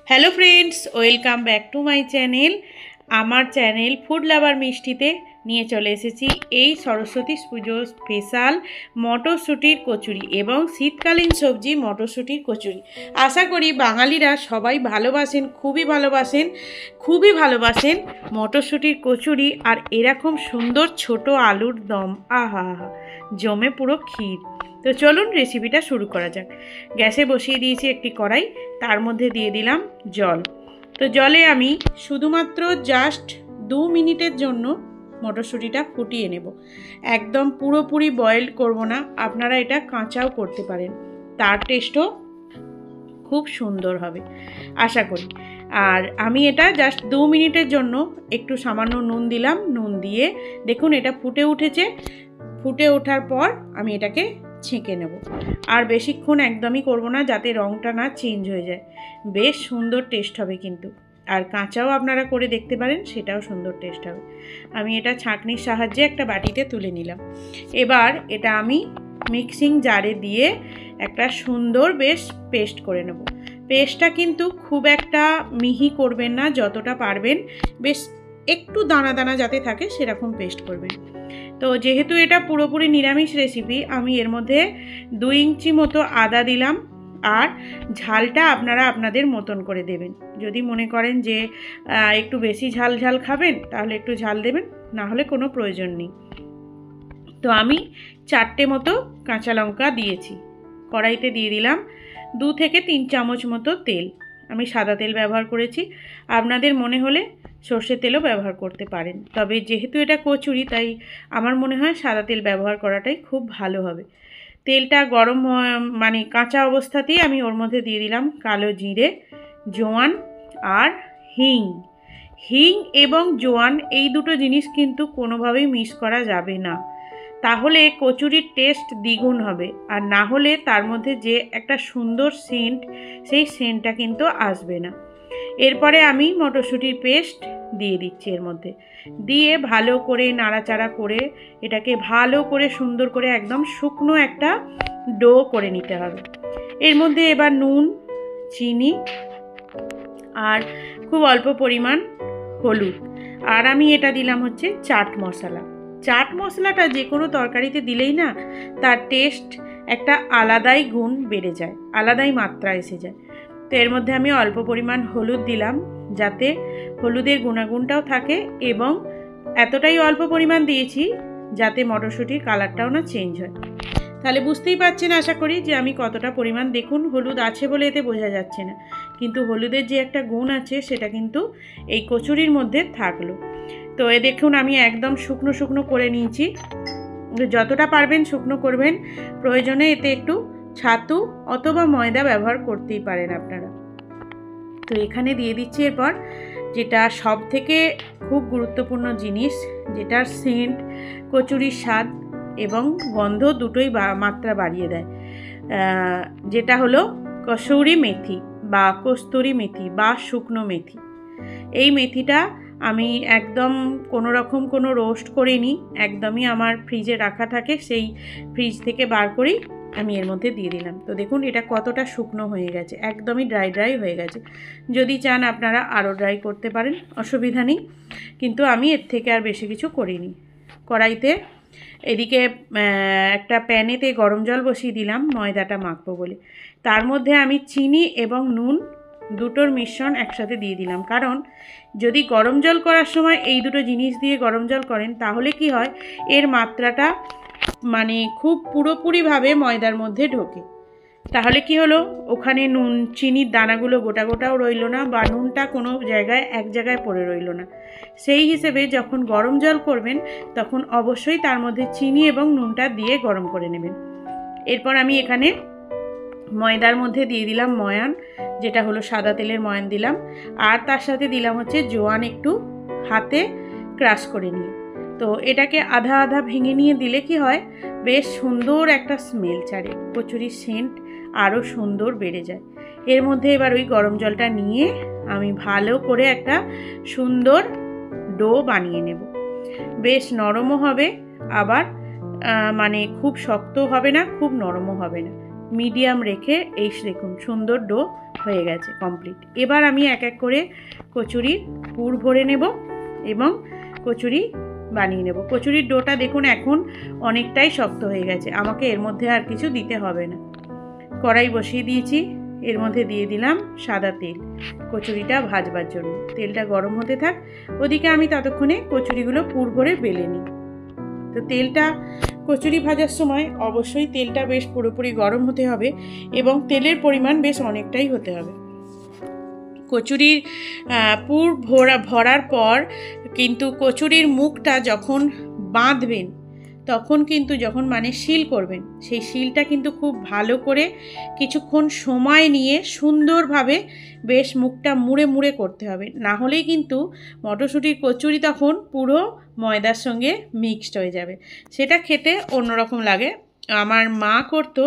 Hello friends, welcome back to my channel. আমার channel food lover মিষ্টিতে নিয়ে চলে এসেছি এই সরস্বতী পুজো স্পেশাল মটরশুঁটির কচুরি এবং শীতকালীন সবজি মটরশুঁটির কচুরি। আশা করি বাঙালিরা সবাই ভালোবাসেন, খুবই ভালোবাসেন মটরশুঁটির কচুরি। আর এরকম সুন্দর ছোট আলুর দম, আহা হা, জমে পুরো ক্ষীর। তো চলুন রেসিপিটা শুরু করা যাক। গ্যাসে বসিয়ে দিয়েছি একটি কড়াই, তার মধ্যে দিয়ে দিলাম জল। তো জলে আমি শুধুমাত্র জাস্ট 2 মিনিটের জন্য মটরশুঁটিটা ফুটিয়ে নেব। একদম পুরোপুরি বয়েল করব না, আপনারা এটা কাঁচাও করতে পারেন, তার টেস্টও খুব সুন্দর হবে আশা করি। আর আমি এটা জাস্ট 2 মিনিটের জন্য একটু সামান্য নুন দিলাম। নুন দিয়ে দেখুন এটা ফুটে উঠেছে। ফুটে ওঠার পর আমি এটাকে ছেঁকে নেব। আর বেশিক্ষণ একদমই করব না, যাতে রঙটা না চেঞ্জ হয়ে যায়। বেশ সুন্দর টেস্ট হবে কিন্তু। আর কাঁচাও আপনারা করে দেখতে পারেন, সেটাও সুন্দর টেস্ট হবে। আমি এটা ছাঁকনির সাহায্যে একটা বাটিতে তুলে নিলাম। এবার এটা আমি মিক্সিং জারে দিয়ে একটা সুন্দর বেশ পেস্ট করে নেব। পেস্টটা কিন্তু খুব একটা মিহি করবেন না, যতটা পারবেন বেশ একটু দানা দানা যাতে থাকে সেরকম পেস্ট করবেন। তো যেহেতু এটা পুরোপুরি নিরামিষ রেসিপি, আমি এর মধ্যে 2 ইঞ্চি মতো আদা দিলাম। আর ঝালটা আপনারা আপনাদের মতন করে দেবেন। যদি মনে করেন যে একটু বেশি ঝাল ঝাল খাবেন, তাহলে একটু ঝাল দেবেন, না হলে কোনো প্রয়োজন নেই। তো আমি 4টে মতো কাঁচা লঙ্কা দিয়েছি। কড়াইতে দিয়ে দিলাম 2 থেকে 3 চামচ মতো তেল। আমি সাদা তেল ব্যবহার করেছি, আপনাদের মনে হলে সর্ষের তেলও ব্যবহার করতে পারেন। তবে যেহেতু এটা কচুরি, তাই আমার মনে হয় সাদা তেল ব্যবহার করাটাই খুব ভালো হবে। তেলটা গরম মানে কাঁচা অবস্থাতেই আমি ওর মধ্যে দিয়ে দিলাম কালো জিরে, জোয়ান আর হিং। হিং এবং জোয়ান এই দুটো জিনিস কিন্তু কোনোভাবেই মিক্স করা যাবে না, তাহলে কচুরির টেস্ট দ্বিগুণ হবে। আর না হলে তার মধ্যে যে একটা সুন্দর সেন্ট, সেই সেন্টটা কিন্তু আসবে না। এরপরে আমি মটরশুঁটির পেস্ট দিয়ে দিচ্ছি এর মধ্যে। দিয়ে ভালো করে নাড়াচাড়া করে এটাকে ভালো করে সুন্দর করে একদম শুকনো একটা ডো করে নিতে হবে। এর মধ্যে এবার নুন, চিনি আর খুব অল্প পরিমাণ হলুদ। আর আমি এটা দিলাম হচ্ছে চাট মশলা। চাট মশলাটা যে কোনো তরকারিতে দিলেই না তার টেস্ট একটা আলাদাই গুণ বেড়ে যায়, আলাদাই মাত্রা এসে যায়। তো এর মধ্যে আমি অল্প পরিমাণ হলুদ দিলাম, যাতে হলুদের গুণাগুণটাও থাকে, এবং এতটাই অল্প পরিমাণ দিয়েছি যাতে মটরশুঁটির কালারটাও না চেঞ্জ হয়। তাহলে বুঝতেই পারছেন আশা করি যে আমি কতটা পরিমাণ। দেখুন হলুদ আছে বলে এতে বোঝা যাচ্ছে না, কিন্তু হলুদের যে একটা গুণ আছে সেটা কিন্তু এই কচুরির মধ্যে থাকলো। তো এ দেখুন আমি একদম শুকনো শুকনো করে নিয়েছি। যতটা পারবেন শুকনো করবেন, প্রয়োজনে এতে একটু ছাতু অথবা ময়দা ব্যবহার করতেই পারেন আপনারা। তো এখানে দিয়ে দিচ্ছি এরপর যেটা সব থেকে খুব গুরুত্বপূর্ণ জিনিস, যেটার সেন্ট, কচুরির স্বাদ এবং গন্ধ দুটোই মাত্রা বাড়িয়ে দেয়, যেটা হলো কসুরি মেথি বা কস্তুরি মেথি বা শুকনো মেথি। এই মেথিটা আমি একদম কোনো রকম কোনো রোস্ট করিনি, একদমই আমার ফ্রিজে রাখা থাকে, সেই ফ্রিজ থেকে বার করেই আমি এর মধ্যে দিয়ে দিলাম। তো দেখুন এটা কতটা শুকনো হয়ে গেছে, একদমই ড্রাই হয়ে গেছে। যদি চান আপনারা আরও ড্রাই করতে পারেন, অসুবিধা নেই, কিন্তু আমি এর থেকে আর বেশি কিছু করিনি। কড়াইতে এদিকে একটা প্যানেতে গরম জল বসিয়ে দিলাম ময়দাটা মাখবো বলে। তার মধ্যে আমি চিনি এবং নুন দুটোর মিশ্রণ একসাথে দিয়ে দিলাম। কারণ যদি গরম জল করার সময় এই দুটো জিনিস দিয়ে গরম জল করেন, তাহলে কি হয়, এর মাত্রাটা মানে খুব পুরোপুরিভাবে ময়দার মধ্যে ঢোকে। তাহলে কি হলো, ওখানে নুন চিনির দানাগুলো গোটা গোটাও রইল না, বা নুনটা কোনো জায়গায় এক জায়গায় পড়ে রইল না। সেই হিসেবে যখন গরম জল করবেন, তখন অবশ্যই তার মধ্যে চিনি এবং নুনটা দিয়ে গরম করে নেবেন। এরপর আমি এখানে ময়দার মধ্যে দিয়ে দিলাম ময়ান, যেটা হলো সাদা তেলের ময়ান দিলাম। আর তার সাথে দিলাম হচ্ছে জোয়ান, একটু হাতে ক্রাশ করে নিয়ে। তো এটাকে আধা আধা ভেঙে নিয়ে দিলে কি হয়, বেশ সুন্দর একটা স্মেল ছাড়ে, কচুরির সেন্ট আরও সুন্দর বেড়ে যায়। এর মধ্যে এবার ওই গরম জলটা নিয়ে আমি ভালো করে একটা সুন্দর ডো বানিয়ে নেব। বেশ নরমও হবে, আবার মানে খুব শক্ত হবে না, খুব নরমও হবে না, মিডিয়াম রেখে এই দেখুন সুন্দর ডো হয়ে গেছে কমপ্লিট। এবার আমি এক এক করে কচুরির পুর ভরে নেব এবং কচুরি বানিয়ে নেব। কচুরির ডোটা দেখুন এখন অনেকটাই শক্ত হয়ে গেছে, আমাকে এর মধ্যে আর কিছু দিতে হবে না। কড়াই বসিয়ে দিয়েছি, এর মধ্যে দিয়ে দিলাম সাদা তেল কচুরিটা ভাজবার জন্য। তেলটা গরম হতে থাক, ওদিকে আমি ততক্ষণে কচুরিগুলো পুর ভরে বেলে নিই। তো তেলটা কচুরি ভাজার সময় অবশ্যই তেলটা বেশ পুরোপুরি গরম হতে হবে এবং তেলের পরিমাণ বেশ অনেকটাই হতে হবে। কচুরির পুর ভরার পর কিন্তু কচুরির মুখটা যখন বাঁধবেন তখন কিন্তু যখন মানে শিল করবেন, সেই শিলটা কিন্তু খুব ভালো করে কিছুক্ষণ সময় নিয়ে সুন্দরভাবে বেশ মুখটা মুড়ে মুড়ে করতে হবে, না হলেই কিন্তু মটরশুঁটির কচুরি তখন পুরো ময়দার সঙ্গে মিক্সড হয়ে যাবে, সেটা খেতে অন্যরকম লাগে। আমার মা করতো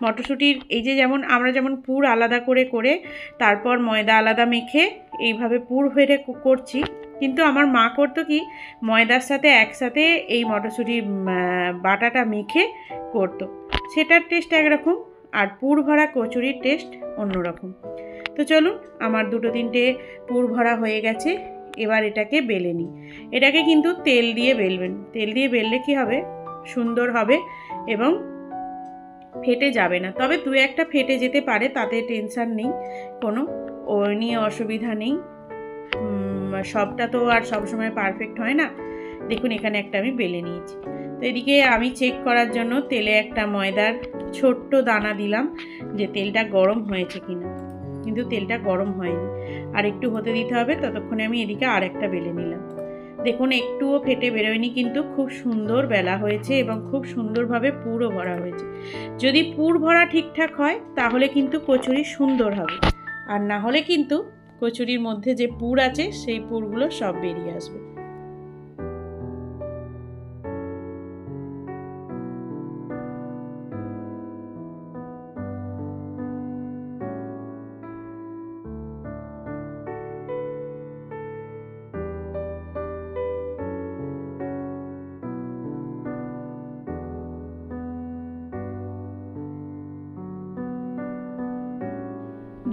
মটরশুঁটির এই যে আমরা যেমন পুর আলাদা করে করে তারপর ময়দা আলাদা মেখে এইভাবে পুর ভরে করছি, কিন্তু আমার মা করতো কি ময়দার সাথে একসাথে এই মটরশুঁটির বাটাটা মেখে করতো, সেটার টেস্ট একরকম আর পুর ভরা কচুরির টেস্ট অন্যরকম। তো চলুন, আমার 2-3টে পুর ভরা হয়ে গেছে, এবার এটাকে বেলে নিই। এটাকে কিন্তু তেল দিয়ে বেলবেন, তেল দিয়ে বেললে কি হবে সুন্দর হবে এবং ফেটে যাবে না। তবে 2-1টা ফেটে যেতে পারে, তাতে টেনশান নেই, কোনো ও নিয়ে অসুবিধা নেই। সবটা তো আর সবসময় পারফেক্ট হয় না। দেখুন এখানে একটা আমি বেলে নিয়েছি। তো এদিকে আমি চেক করার জন্য তেলে একটা ময়দার ছোট্ট দানা দিলাম যে তেলটা গরম হয়েছে কিনা, কিন্তু তেলটা গরম হয়নি, আর একটু হতে দিতে হবে। ততক্ষণে আমি এদিকে আর একটা বেলে নিলাম। দেখুন একটুও ফেটে বেরোয়নি, কিন্তু খুব সুন্দর বেলা হয়েছে এবং খুব সুন্দরভাবে পুরও ভরা হয়েছে। যদি পুর ভরা ঠিকঠাক হয় তাহলে কিন্তু কচুরি সুন্দর হবে, আর না হলে কিন্তু কচুরির মধ্যে যে পুর আছে সেই পুরগুলো সব বেরিয়ে আসবে।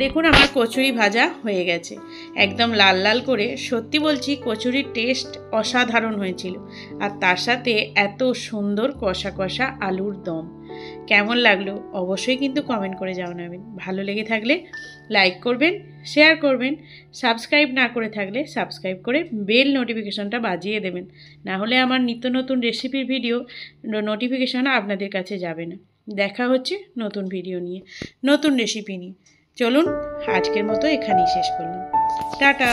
দেখুন আমার কচুরি ভাজা হয়ে গেছে একদম লাল লাল করে। সত্যি বলছি কচুরির টেস্ট অসাধারণ হয়েছিল, আর তার সাথে এত সুন্দর কষা কষা আলুর দম। কেমন লাগলো অবশ্যই কিন্তু কমেন্ট করে জানাবেন। ভালো লেগে থাকলে লাইক করবেন, শেয়ার করবেন, সাবস্ক্রাইব না করে থাকলে সাবস্ক্রাইব করে বেল নোটিফিকেশনটা বাজিয়ে দেবেন, না হলে আমার নিত্য নতুন রেসিপির ভিডিও নোটিফিকেশন আপনাদের কাছে যাবে না। দেখা হচ্ছে নতুন ভিডিও নিয়ে, নতুন রেসিপি নিয়ে। চলুন আজকের মতো এখানেই শেষ করলাম। টাটা।